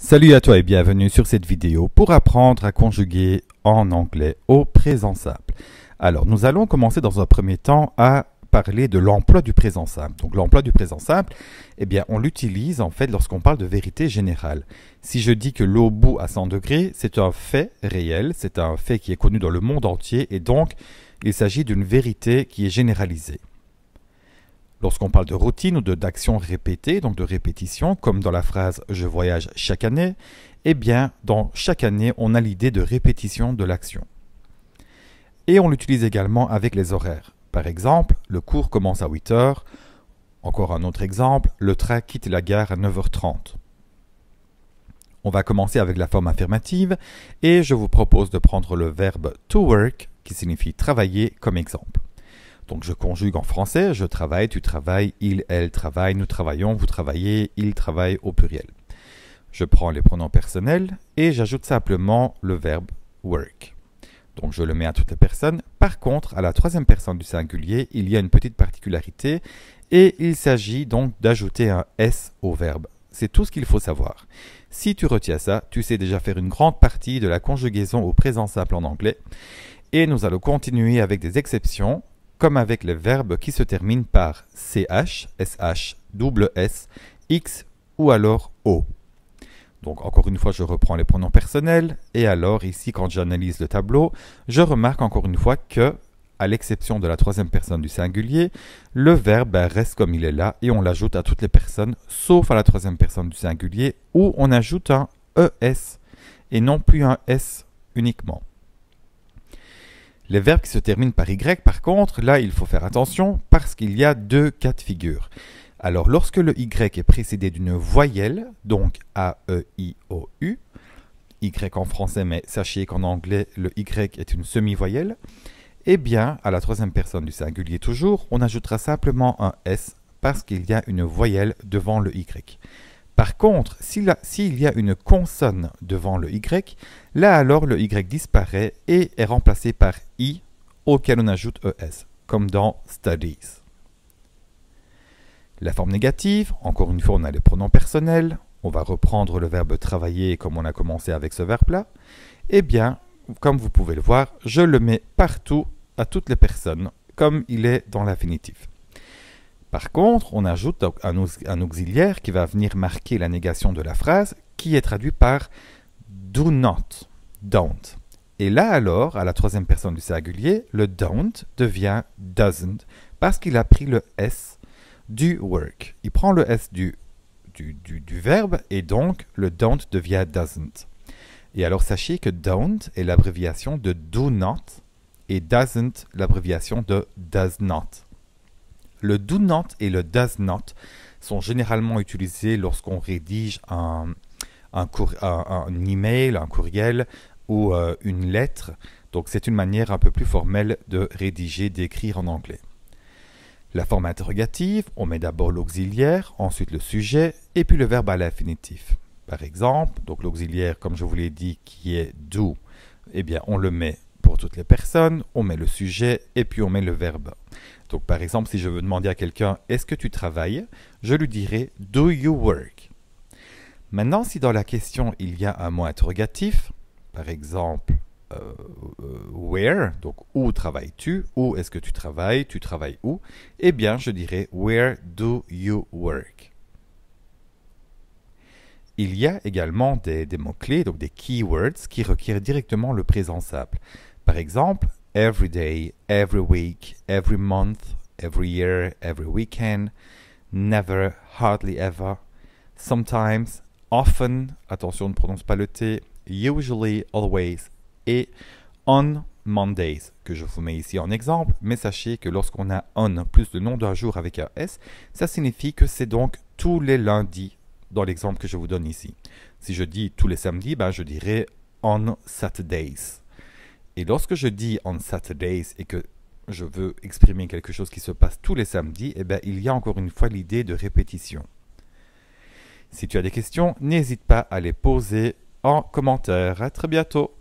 Salut à toi et bienvenue sur cette vidéo pour apprendre à conjuguer en anglais au présent simple. Alors, nous allons commencer dans un premier temps à parler de l'emploi du présent simple. Donc, l'emploi du présent simple, eh bien, on l'utilise en fait lorsqu'on parle de vérité générale. Si je dis que l'eau bout à 100 degrés, c'est un fait réel, c'est un fait qui est connu dans le monde entier et donc, il s'agit d'une vérité qui est généralisée. Lorsqu'on parle de routine ou d'actions répétées, donc de répétition, comme dans la phrase « je voyage chaque année », eh bien, dans chaque année, on a l'idée de répétition de l'action. Et on l'utilise également avec les horaires. Par exemple, le cours commence à 8 heures. Encore un autre exemple, le train quitte la gare à 9h30. On va commencer avec la forme affirmative et je vous propose de prendre le verbe « to work » qui signifie « travailler » comme exemple. Donc je conjugue en français, je travaille, tu travailles, il, elle travaille, nous travaillons, vous travaillez, il travaille au pluriel. Je prends les pronoms personnels et j'ajoute simplement le verbe work. Donc je le mets à toutes les personnes. Par contre, à la troisième personne du singulier, il y a une petite particularité et il s'agit donc d'ajouter un S au verbe. C'est tout ce qu'il faut savoir. Si tu retiens ça, tu sais déjà faire une grande partie de la conjugaison au présent simple en anglais. Et nous allons continuer avec des exceptions, comme avec les verbes qui se terminent par CH, SH, double S, X ou alors O. Donc encore une fois, je reprends les pronoms personnels et alors ici, quand j'analyse le tableau, je remarque encore une fois que, à l'exception de la troisième personne du singulier, le verbe reste comme il est là et on l'ajoute à toutes les personnes, sauf à la troisième personne du singulier où on ajoute un ES et non plus un S uniquement. Les verbes qui se terminent par Y, par contre, là, il faut faire attention parce qu'il y a deux cas de figure. Alors, lorsque le Y est précédé d'une voyelle, donc A, E, I, O, U, Y en français, mais sachez qu'en anglais, le Y est une semi-voyelle, eh bien, à la troisième personne du singulier toujours, on ajoutera simplement un S parce qu'il y a une voyelle devant le Y. Par contre, s'il y a une consonne devant le Y, là alors le Y disparaît et est remplacé par I auquel on ajoute ES, comme dans studies. La forme négative, encore une fois on a les pronoms personnels, on va reprendre le verbe travailler comme on a commencé avec ce verbe-là. Eh bien, comme vous pouvez le voir, je le mets partout à toutes les personnes, comme il est dans l'infinitif. Par contre, on ajoute un auxiliaire qui va venir marquer la négation de la phrase, qui est traduit par do not, don't. Et là alors, à la troisième personne du singulier, le don't devient doesn't, parce qu'il a pris le S du work. Il prend le S du verbe, et donc le don't devient doesn't. Et alors sachez que don't est l'abréviation de do not, et doesn't l'abréviation de does not. Le do not et le does not sont généralement utilisés lorsqu'on rédige un email, un courriel ou une lettre. Donc c'est une manière un peu plus formelle de rédiger, d'écrire en anglais. La forme interrogative, on met d'abord l'auxiliaire, ensuite le sujet et puis le verbe à l'infinitif. Par exemple, donc l'auxiliaire, comme je vous l'ai dit, qui est do, eh bien on le met pour toutes les personnes, on met le sujet et puis on met le verbe. Donc par exemple, si je veux demander à quelqu'un « Est-ce que tu travailles ?» je lui dirai « Do you work ?» Maintenant, si dans la question il y a un mot interrogatif, par exemple « Where ?» donc « Où travailles-tu ?» Où est-ce que tu travailles où? Eh bien, je dirai « Where do you work ?» Il y a également des mots-clés, donc des keywords, qui requièrent directement le présent simple. Par exemple, every day, every week, every month, every year, every weekend, never, hardly ever, sometimes, often, attention ne prononce pas le T, usually, always, et on Mondays, que je vous mets ici en exemple, mais sachez que lorsqu'on a on plus le nom d'un jour avec un S, ça signifie que c'est donc tous les lundis, dans l'exemple que je vous donne ici. Si je dis tous les samedis, ben je dirais on Saturdays. Et lorsque je dis on Saturdays et que je veux exprimer quelque chose qui se passe tous les samedis, eh bien, il y a encore une fois l'idée de répétition. Si tu as des questions, n'hésite pas à les poser en commentaire. À très bientôt.